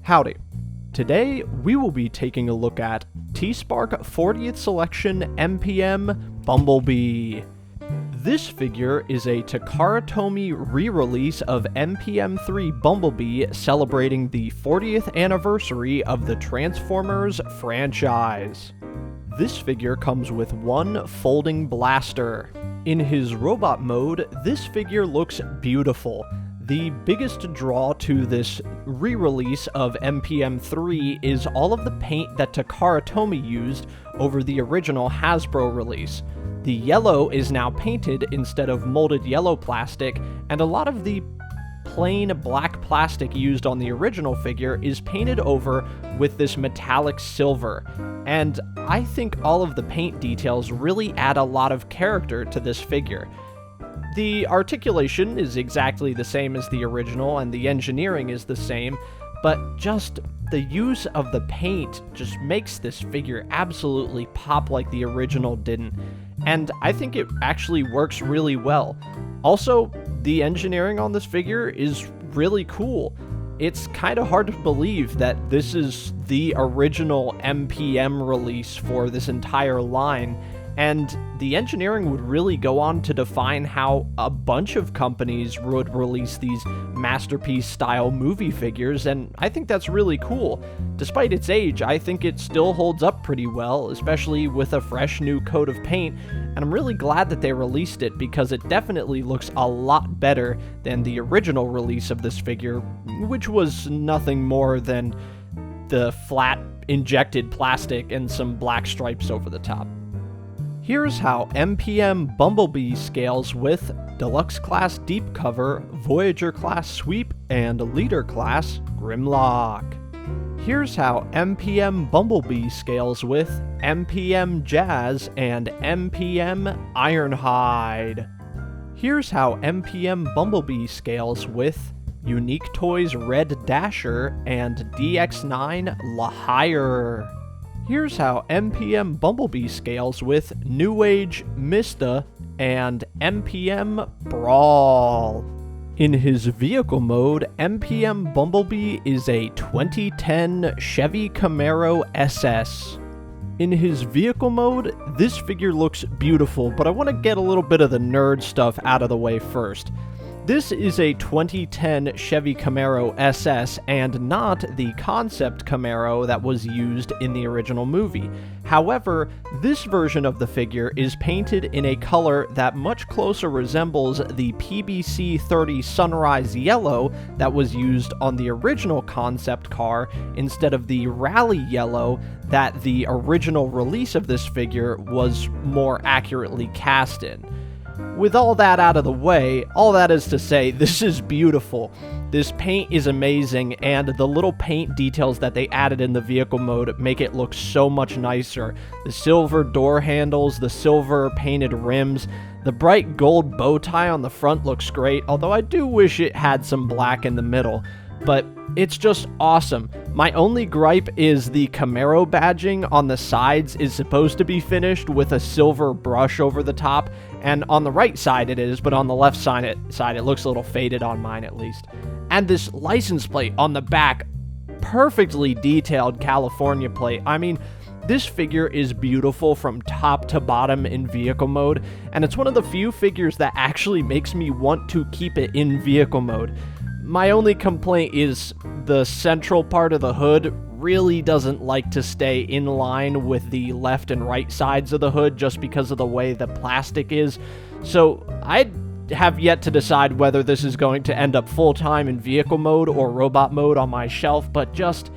Howdy. Today, we will be taking a look at T-Spark 40th Selection MPM Bumblebee. This figure is a Takara Tomy re-release of MPM-3 Bumblebee celebrating the 40th anniversary of the Transformers franchise. This figure comes with one folding blaster. In his robot mode, this figure looks beautiful. The biggest draw to this re-release of MPM-3 is all of the paint that Takara Tomy used over the original Hasbro release. The yellow is now painted instead of molded yellow plastic, and a lot of the plain black plastic used on the original figure is painted over with this metallic silver. And I think all of the paint details really add a lot of character to this figure. The articulation is exactly the same as the original, and the engineering is the same, but just the use of the paint just makes this figure absolutely pop like the original didn't, and I think it actually works really well. Also, the engineering on this figure is really cool. It's kind of hard to believe that this is the original MPM release for this entire line, and the engineering would really go on to define how a bunch of companies would release these masterpiece-style movie figures, and I think that's really cool. Despite its age, I think it still holds up pretty well, especially with a fresh new coat of paint, and I'm really glad that they released it because it definitely looks a lot better than the original release of this figure, which was nothing more than the flat injected plastic and some black stripes over the top. Here's how MPM Bumblebee scales with Deluxe Class Deep Cover, Voyager Class Sweep, and Leader Class Grimlock. Here's how MPM Bumblebee scales with MPM Jazz and MPM Ironhide. Here's how MPM Bumblebee scales with Unique Toys Red Dasher and DX9 Lahire. Here's how MPM Bumblebee scales with New Age Mista and MPM Brawl. In his vehicle mode, MPM Bumblebee is a 2010 Chevy Camaro SS. In his vehicle mode, this figure looks beautiful, but I want to get a little bit of the nerd stuff out of the way first. This is a 2010 Chevy Camaro SS and not the concept Camaro that was used in the original movie. However, this version of the figure is painted in a color that much closer resembles the PBC 30 Sunrise Yellow that was used on the original concept car instead of the Rally Yellow that the original release of this figure was more accurately cast in. With all that out of the way, all that is to say, this is beautiful. This paint is amazing, and the little paint details that they added in the vehicle mode make it look so much nicer. The silver door handles, the silver painted rims, the bright gold bow tie on the front looks great, although I do wish it had some black in the middle. But it's just awesome. My only gripe is the Camaro badging on the sides is supposed to be finished with a silver brush over the top, and on the right side it is, but on the left side it looks a little faded on mine at least. And this license plate on the back, perfectly detailed California plate. I mean, this figure is beautiful from top to bottom in vehicle mode, and it's one of the few figures that actually makes me want to keep it in vehicle mode. My only complaint is the central part of the hood really doesn't like to stay in line with the left and right sides of the hood just because of the way the plastic is. So I have yet to decide whether this is going to end up full-time in vehicle mode or robot mode on my shelf, but just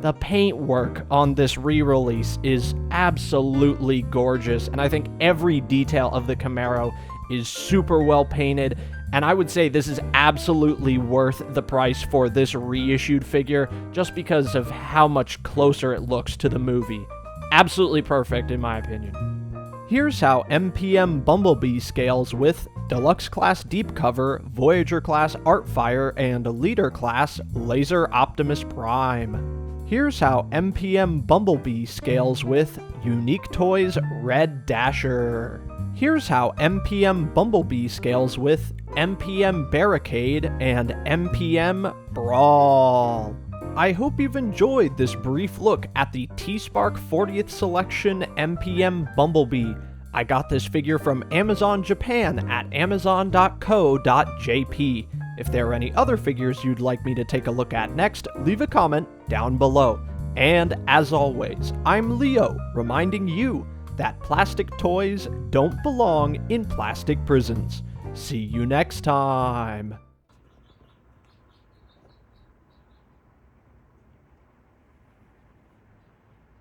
the paint work on this re-release is absolutely gorgeous, and I think every detail of the Camaro is super well painted. And I would say this is absolutely worth the price for this reissued figure just because of how much closer it looks to the movie. Absolutely perfect in my opinion. Here's how MPM Bumblebee scales with Deluxe Class Deep Cover, Voyager Class Artfire, and Leader Class Laser Optimus Prime. Here's how MPM Bumblebee scales with Unique Toys Red Dasher. Here's how MPM Bumblebee scales with MPM Barricade and MPM Brawl. I hope you've enjoyed this brief look at the T-Spark 40th Selection MPM Bumblebee. I got this figure from Amazon Japan at amazon.co.jp. If there are any other figures you'd like me to take a look at next, leave a comment down below. And as always, I'm Leo, reminding you that plastic toys don't belong in plastic prisons. See you next time!